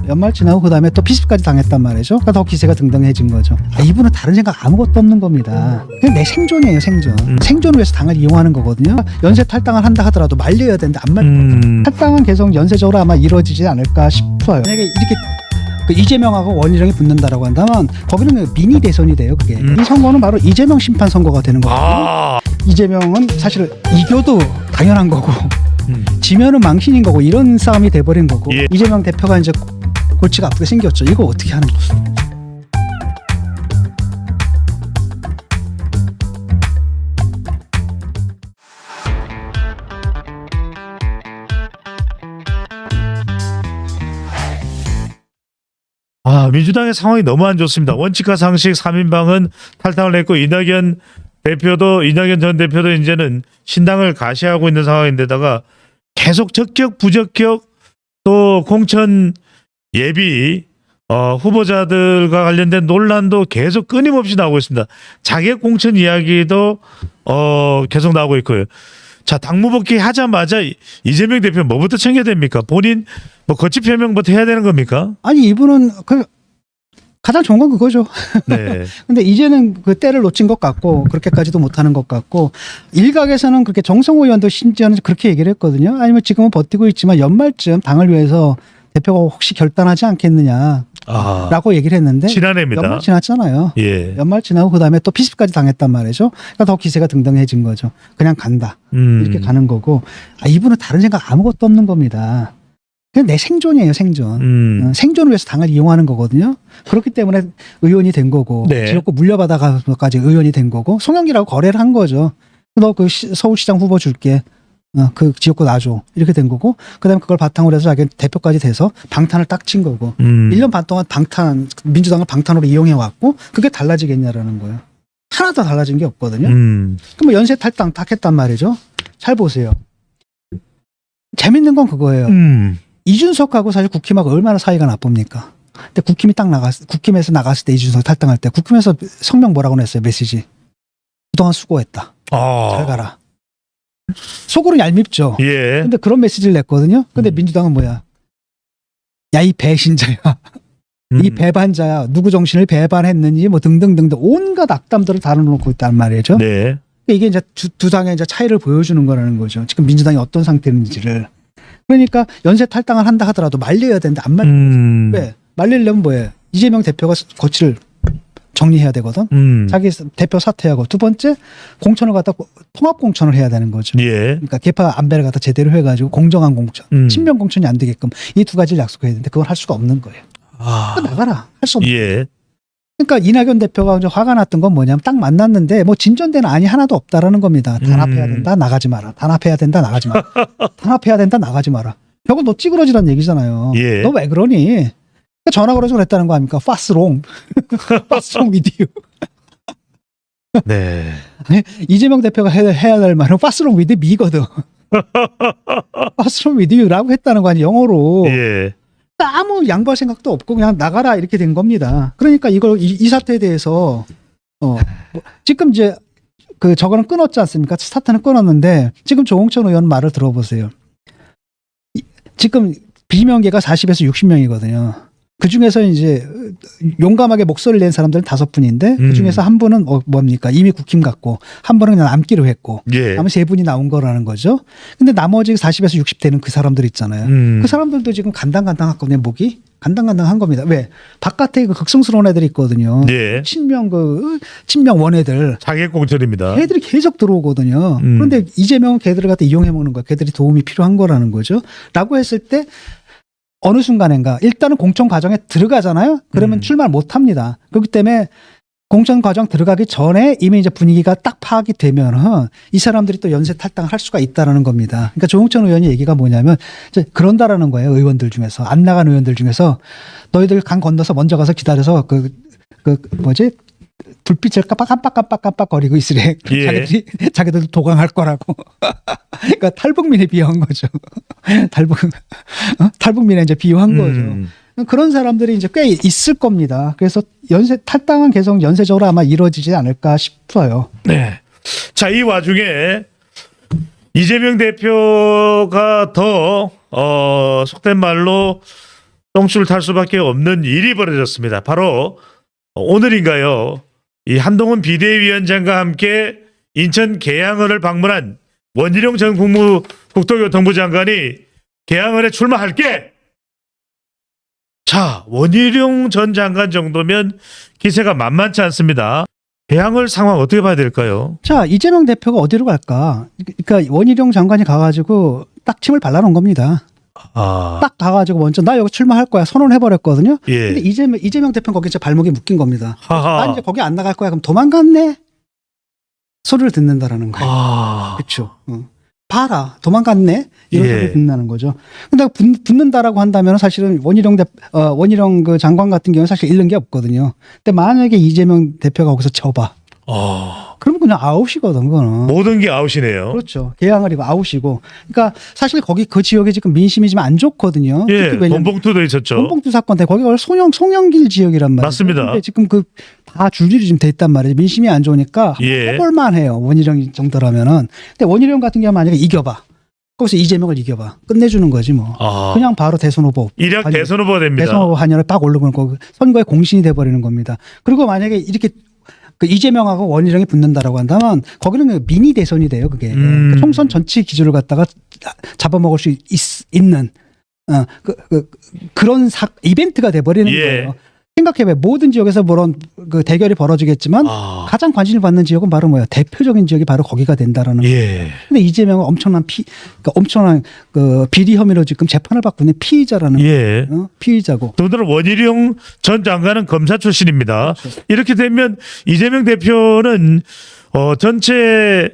연말 지나고 그다음에 또 피습까지 당했단 말이죠. 그러니까 더 기세가 등등해진 거죠. 이분은 다른 생각 아무것도 없는 겁니다. 그냥 내 생존이에요, 생존. 생존을 위해서 당을 이용하는 거거든요. 연쇄 탈당을 한다 하더라도 말려야 되는데 안 말려. 탈당은 계속 연쇄적으로 아마 이루어지지 않을까 싶어요. 만약에 이렇게 그 이재명하고 원희룡이 붙는다라고 한다면 거기는 미니 대선이 돼요. 그게 이 선거는 바로 이재명 심판 선거가 되는 거거든요. 이재명은 사실 이겨도 당연한 거고 지면은 망신인 거고 이런 싸움이 돼버린 거고 이재명 대표가 이제 골치가 아프게 생겼죠. 이거 어떻게 하는 거죠? 민주당의 상황이 너무 안 좋습니다. 원칙과 상식 3인방은 탈당을 했고 이낙연 전 대표도 이제는 신당을 가시하고 있는 상황인데다가 계속 적격 부적격 또 공천 예비 후보자들과 관련된 논란도 계속 끊임없이 나오고 있습니다. 자객 공천 이야기도 계속 나오고 있고요. 자, 당무 복귀하자마자 이재명 대표 뭐부터 챙겨야 됩니까? 본인 뭐 거취 표명부터 해야 되는 겁니까? 아니 이분은 가장 좋은 건 그거죠. 네. 근데 이제는 그 때를 놓친 것 같고 그렇게까지도 못하는 것 같고 일각에서는 그렇게 정성호 의원도 심지어는 그렇게 얘기를 했거든요. 아니면 지금은 버티고 있지만 연말쯤 당을 위해서 대표가 혹시 결단하지 않겠느냐라고 얘기를 했는데 지난해입니다. 연말 지났잖아요. 예. 연말 지나고 그다음에 또 피습까지 당했단 말이죠. 그러니까 더 기세가 등등해진 거죠. 그냥 간다. 이렇게 가는 거고 이분은 다른 생각 아무것도 없는 겁니다. 그냥 내 생존이에요, 생존. 생존을 위해서 당을 이용하는 거거든요. 그렇기 때문에 의원이 된 거고 지역구 물려받아가지고 의원이 된 거고 송영길하고 거래를 한 거죠. 너 그 서울시장 후보 줄게. 그 지역구 놔줘. 이렇게 된 거고 그다음에 그걸 바탕으로 해서 자기 대표까지 돼서 방탄을 딱 친 거고 1년 반 동안 민주당을 방탄으로 이용해 왔고 그게 달라지겠냐라는 거예요. 하나도 달라진 게 없거든요. 그럼 뭐 연쇄 탈당 딱 했단 말이죠. 잘 보세요. 재밌는 건 그거예요. 이준석하고 사실 국힘하고 얼마나 사이가 나쁩니까? 근데 국힘에서 나갔을 때 이준석 탈당할 때 국힘에서 성명 뭐라고 냈어요? 메시지. 그동안 수고했다. 잘 가라. 속으로는 얄밉죠. 예. 근데 그런 메시지를 냈거든요. 근데 민주당은 뭐야? 야, 이 배신자야. 이 배반자야. 누구 정신을 배반했느니 뭐 등등등등 온갖 악담들을 다뤄놓고 있단 말이죠. 네. 이게 이제 두 당의 이제 차이를 보여주는 거라는 거죠. 지금 민주당이 어떤 상태인지를. 그러니까 연쇄 탈당을 한다 하더라도 말려야 되는데 안 말려. 왜? 말리려면 뭐예요? 이재명 대표가 거취를 정리해야 되거든. 자기 대표 사퇴하고 두 번째 공천을 갖다 통합 공천을 해야 되는 거죠. 예. 그러니까 개파 안배를 갖다 제대로 해가지고 공정한 공천, 친명 공천이 안 되게끔 이 두 가지를 약속해야 되는데 그걸 할 수가 없는 거예요. 나가라. 할 수 없는. 예. 그러니까 이낙연 대표가 이제 화가 났던 건 뭐냐면 딱 만났는데 뭐 진전되는 안이 하나도 없다라는 겁니다. 단합해야 된다, 나가지 마라. 단합해야 된다, 나가지 마라. 단합해야 된다, 나가지 마라. 결국 너 찌그러지란 얘기잖아요. 예. 너 왜 그러니? 그러니까 전화 걸어서 그랬다는 거 아닙니까? What's wrong? What's wrong with you? 네. 이재명 대표가 해야 될 말은 What's wrong with me거든. What's wrong with you라고 했다는 거 아니에요, 영어로. 예. 아무 양보할 생각도 없고 그냥 나가라 이렇게 된 겁니다. 그러니까 이 사태에 대해서 지금 이제 저거는 끊었지 않습니까? 스타트는 끊었는데 지금 조홍천 의원 말을 들어보세요. 지금 비명계가 40에서 60명이거든요. 그 중에서 이제 용감하게 목소리를 낸 사람들은 5분인데 그 중에서 한 분은 뭡니까? 이미 국힘 갔고 한 분은 그냥 남기로 했고 나머지 3분이 나온 거라는 거죠. 근데 나머지 40에서 60 되는 그 사람들 있잖아요. 그 사람들도 지금 간당간당하거든요. 목이 간당간당한 겁니다. 왜? 바깥에 그 극성스러운 애들이 있거든요. 예. 친명 원애들. 자객 공천입니다. 걔들이 계속 들어오거든요. 그런데 이재명은 걔들을 갖다 이용해 먹는 거야. 걔들이 도움이 필요한 거라는 거죠. 라고 했을 때 어느 순간인가 일단은 공천 과정에 들어가잖아요. 그러면 출마를 못 합니다. 그렇기 때문에 공천 과정 들어가기 전에 이미 이제 분위기가 딱 파악이 되면 이 사람들이 또 연쇄 탈당을 할 수가 있다라는 겁니다. 그러니까 조홍천 의원이 얘기가 뭐냐면 이제 그런다라는 거예요. 의원들 중에서 안 나간 의원들 중에서 너희들 강 건너서 먼저 가서 기다려서 불빛을 깜빡깜빡 거리고 있으래. 자기들 도강할 거라고. 그러니까 탈북민에 비유한 거죠. 탈북민에 이제 비유한 거죠. 그런 사람들이 이제 꽤 있을 겁니다. 그래서 탈당은 계속 연쇄적으로 아마 이루어지지 않을까 싶어요. 네. 자, 이 와중에 이재명 대표가 더 속된 말로 똥줄 탈 수밖에 없는 일이 벌어졌습니다. 바로 오늘인가요? 이 한동훈 비대위원장과 함께 인천 계양을을 방문한 원희룡 전 국토교통부 장관이 계양을에 출마할게. 자, 원희룡 전 장관 정도면 기세가 만만치 않습니다. 계양을 상황 어떻게 봐야 될까요? 자, 이재명 대표가 어디로 갈까? 그러니까 원희룡 장관이 가가지고 딱 침을 발라놓은 겁니다. 딱 가가지고 먼저 나 여기 출마할 거야 선언해버렸거든요. 예. 근데 이재명 대표는 거기 이제 발목에 묶인 겁니다. 하하. 나 이제 거기 안 나갈 거야. 그럼 도망갔네? 소리를 듣는다라는 거예요. 그렇죠. 봐라, 도망갔네? 이런 예. 소리를 듣는다는 거죠. 근데 붙는다라고 한다면 사실은 원희룡 그 장관 같은 경우는 사실 잃는 게 없거든요. 근데 만약에 이재명 대표가 거기서 져봐. 그러면 그냥 아웃이거든, 그거는. 모든 게 아웃이네요. 그렇죠. 계양을 이고 아웃이고. 그러니까 사실 거기 그 지역에 지금 민심이 좀 안 좋거든요. 예, 특히 왜냐면 돈봉투도 있었죠. 돈봉투 사건 때 거기가 송영길 지역이란 말이에요. 맞습니다. 근데 지금 그 다 줄줄이 좀 돼 있단 말이에요. 민심이 안 좋으니까 예. 해볼만 해요. 원희룡 정도라면은. 근데 원희룡 같은 경우 만약에 이겨봐. 거기서 이재명을 이겨봐. 끝내주는 거지 뭐. 그냥 바로 대선 후보. 일약 대선 후보가 됩니다. 대선 후보 한열에 빡 오르고 그 선거에 공신이 돼버리는 겁니다. 그리고 만약에 이렇게 그 이재명하고 원희룡이 붙는다라고 한다면 거기는 미니 대선이 돼요. 그게 그 총선 전체 기준을 갖다가 잡아먹을 수 있는 그런 이벤트가 돼버리는 예. 거예요. 생각해봐요. 모든 지역에서 그런 그 대결이 벌어지겠지만 가장 관심을 받는 지역은 바로 뭐야? 대표적인 지역이 바로 거기가 된다라는 거예요. 예. 근데 이재명은 엄청난 그 비리 혐의로 지금 재판을 받고 있는 피의자라는 예. 거예요. 피의자고. 더군다나 원희룡 전 장관은 검사 출신입니다. 그렇죠. 이렇게 되면 이재명 대표는 전체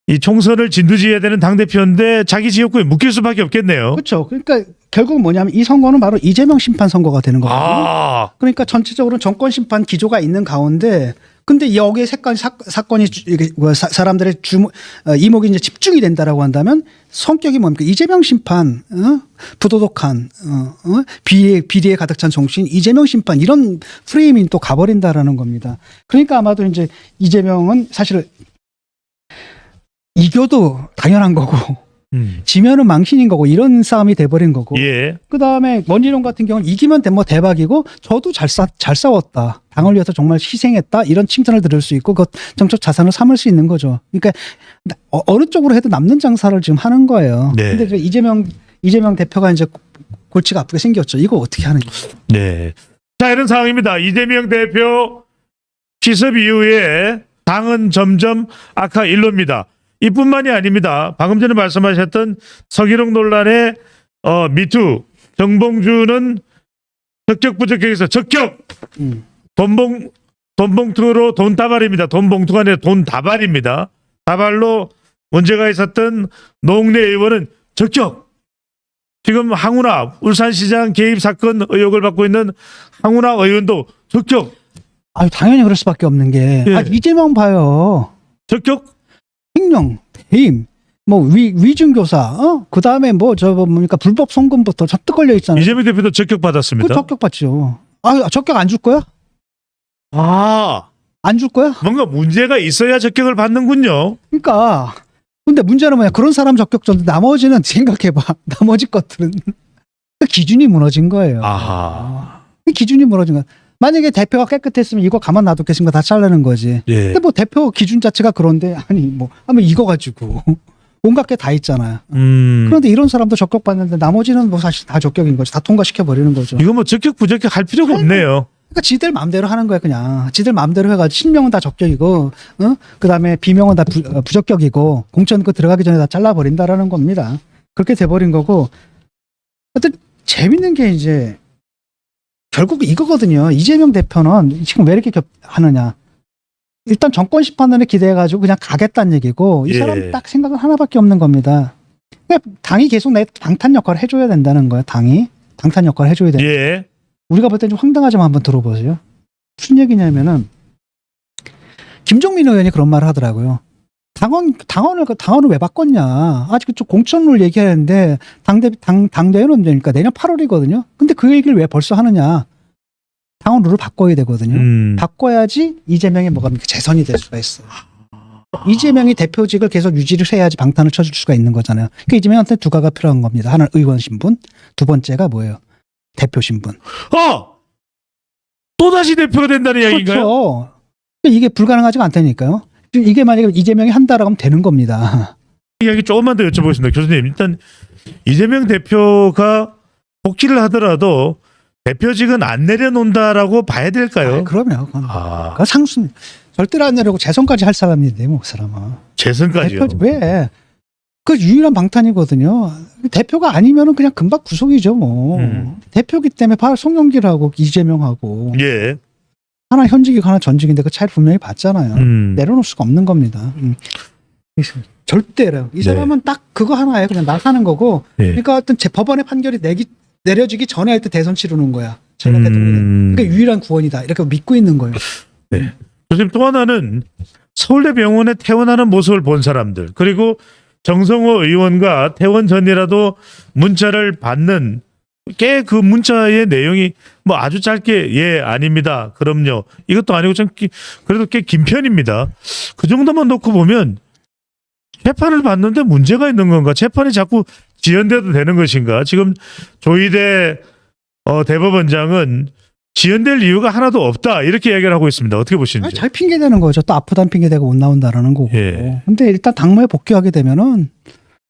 이 총선을 진두지휘해야 되는 당대표인데 자기 지역구에 묶일 수밖에 없겠네요. 그렇죠. 그러니까 결국은 뭐냐면 이 선거는 바로 이재명 심판 선거가 되는 거거든요. 그러니까 전체적으로 정권 심판 기조가 있는 가운데 근데 여기에 사건이 사람들의 이목이 이제 집중이 된다라고 한다면 성격이 뭡니까? 이재명 심판, 부도덕한, 비리에 가득 찬 정치인 이재명 심판 이런 프레임이 또 가버린다라는 겁니다. 그러니까 아마도 이제 이재명은 사실 이겨도 당연한 거고 지면은 망신인 거고 이런 싸움이 돼버린 거고. 예. 그 다음에 원희룡 같은 경우는 이기면 뭐 대박이고 저도 잘 싸웠다. 당을 위해서 정말 희생했다. 이런 칭찬을 들을 수 있고 그 정책 자산을 삼을 수 있는 거죠. 그러니까 어느 쪽으로 해도 남는 장사를 지금 하는 거예요. 네. 근데 이재명 대표가 이제 골치가 아프게 생겼죠. 이거 어떻게 하느냐. 네. 자, 이런 상황입니다. 이재명 대표 취습 이후에 당은 점점 악화 일로입니다. 이뿐만이 아닙니다. 방금 전에 말씀하셨던 서기록 논란의 미투 정봉주는 적격 부적격에서 적격 돈봉투로 돈 다발입니다. 돈봉투가 아니라 돈 다발입니다. 다발로 문제가 있었던 노웅래 의원은 적격. 지금 황운하 울산시장 개입 사건 의혹을 받고 있는 황운하 의원도 적격. 아유 당연히 그럴 수밖에 없는 게 예. 이재명 봐요. 적격. 횡령, 해임, 뭐 위중교사, 그 다음에 뭡니까 불법 송금부터 잔뜩 걸려 있잖아요. 이재명 대표도 적격 받았습니다. 그 적격 받죠. 적격 안 줄 거야? 안 줄 거야? 뭔가 문제가 있어야 적격을 받는군요. 그러니까 근데 문제는 뭐야? 그런 사람 적격전데 나머지는 생각해봐. 나머지 것들은 그 기준이 무너진 거예요. 그 기준이 무너진 거야. 만약에 대표가 깨끗했으면 이거 가만 놔뒀겠습니까? 다 잘라는 거지. 예. 근데 뭐 대표 기준 자체가 그런데 하면 이거 가지고 온갖 게 다 있잖아요. 그런데 이런 사람도 적격받는데 나머지는 뭐 사실 다 적격인 거죠. 다 통과시켜 버리는 거죠. 이거 뭐 적격 부적격 할 필요가 없네요. 그러니까 지들 마음대로 하는 거야 그냥. 지들 마음대로 해가지고 실명은 다 적격이고, 그다음에 비명은 다 부적격이고 공천 그 들어가기 전에 다 잘라버린다라는 겁니다. 그렇게 돼버린 거고. 하여튼 재밌는 게 이제. 결국 이거거든요. 이재명 대표는 지금 왜 이렇게 하느냐. 일단 정권 심판론에 기대해가지고 그냥 가겠다는 얘기고 이 사람 딱 생각은 하나밖에 없는 겁니다. 그러니까 당이 계속 내 방탄 역할을 해줘야 된다는 거예요. 당이 방탄 역할을 해줘야 된다. 예. 우리가 볼 때 좀 황당하지만 한번 들어보세요. 무슨 얘기냐면은 김종민 의원이 그런 말을 하더라고요. 당원을 왜 바꿨냐. 아직 좀 공천을 얘기하는데 당대회는 되니까 내년 8월이거든요. 근데 그 얘기를 왜 벌써 하느냐. 당원 룰을 바꿔야 되거든요. 바꿔야지 이재명이 재선이 될 수가 있어요. 이재명이 대표직을 계속 유지를 해야지 방탄을 쳐줄 수가 있는 거잖아요. 그러니까 이재명한테 두 가지가 필요한 겁니다. 하나는 의원 신분, 두 번째가 뭐예요? 대표 신분. 또다시 대표가 된다는 이야기인가요? 그렇죠. 이게 불가능하지가 않다니까요. 이게 만약에 이재명이 한다라고 하면 되는 겁니다. 이야기 조금만 더 여쭤보겠습니다. 교수님, 일단 이재명 대표가 복귀를 하더라도 대표직은 안 내려놓는다라고 봐야 될까요? 그럼요. 그건 상순. 절대로 안 내려고 재선까지 할 사람인데 뭐 그 사람은. 재선까지요? 왜? 그 유일한 방탄이거든요. 대표가 아니면은 그냥 금방 구속이죠 뭐. 대표기 때문에 바로 송영길하고 이재명하고. 예. 하나 현직이고 하나 전직인데 그 차이를 분명히 봤잖아요. 내려놓을 수가 없는 겁니다. 절대로. 이 사람은 딱 그거 하나예요. 그냥 나 사는 거고. 예. 그러니까 어떤 법원의 판결이 내려지기 전에 할 때 대선 치르는 거야. 제가 대통령. 그러니까 유일한 구원이다. 이렇게 믿고 있는 거예요. 네. 교수님, 또 하나는 서울대병원에 퇴원하는 모습을 본 사람들, 그리고 정성호 의원과 퇴원 전이라도 문자를 받는 꽤 그 문자의 내용이 뭐 아주 짧게 예 아닙니다 그럼요 이것도 아니고 좀 그래도 꽤 긴 편입니다. 그 정도만 놓고 보면 재판을 받는데 문제가 있는 건가? 재판이 자꾸 지연돼도 되는 것인가? 지금 조희대 대법원장은 지연될 이유가 하나도 없다 이렇게 얘기를 하고 있습니다. 어떻게 보시는지? 잘 핑계대는 거죠. 또 아프다는 핑계대고 못 나온다라는 거고. 예. 근데 일단 당무에 복귀하게 되면은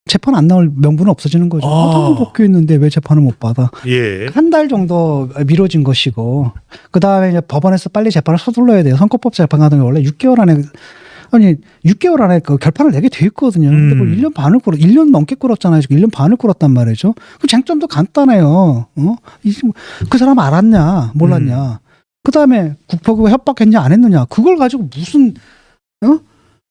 재판 안 나올 명분은 없어지는 거죠. 당무 복귀했는데 왜 재판을 못 받아? 예. 한 달 정도 미뤄진 것이고 그 다음에 이제 법원에서 빨리 재판을 서둘러야 돼요. 선거법 재판 같은 게 원래 6개월 안에 6개월 안에 그 결판을 내게 돼 있거든요. 근데 뭐 1년 반을 1년 넘게 끌었잖아요. 지금 1년 반을 끌었단 말이죠. 그 쟁점도 간단해요. 그 사람 알았냐, 몰랐냐. 그 다음에 국토부가 협박했냐, 안 했느냐. 그걸 가지고 무슨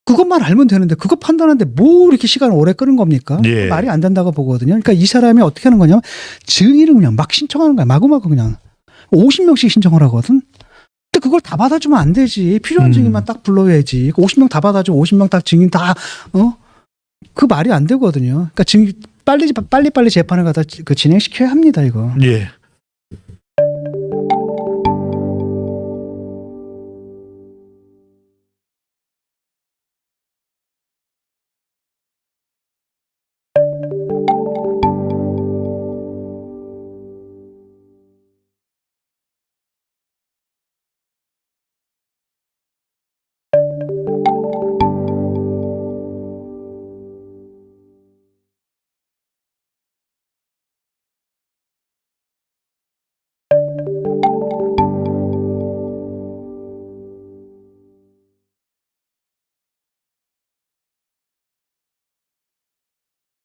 그것만 알면 되는데 그거 판단하는데 뭐 이렇게 시간을 오래 끄는 겁니까? 예. 말이 안 된다고 보거든요. 그러니까 이 사람이 어떻게 하는 거냐면 증인을 그냥 막 신청하는 거야. 마구마구 그냥 50명씩 신청을 하거든. 근데 그걸 다 받아주면 안 되지. 필요한 증인만 딱 불러야지. 50명 다 받아주고 50명 다 증인 다 그 말이 안 되거든요. 그러니까 증인 빨리 재판을 갖다 그 진행시켜야 합니다 이거. 예.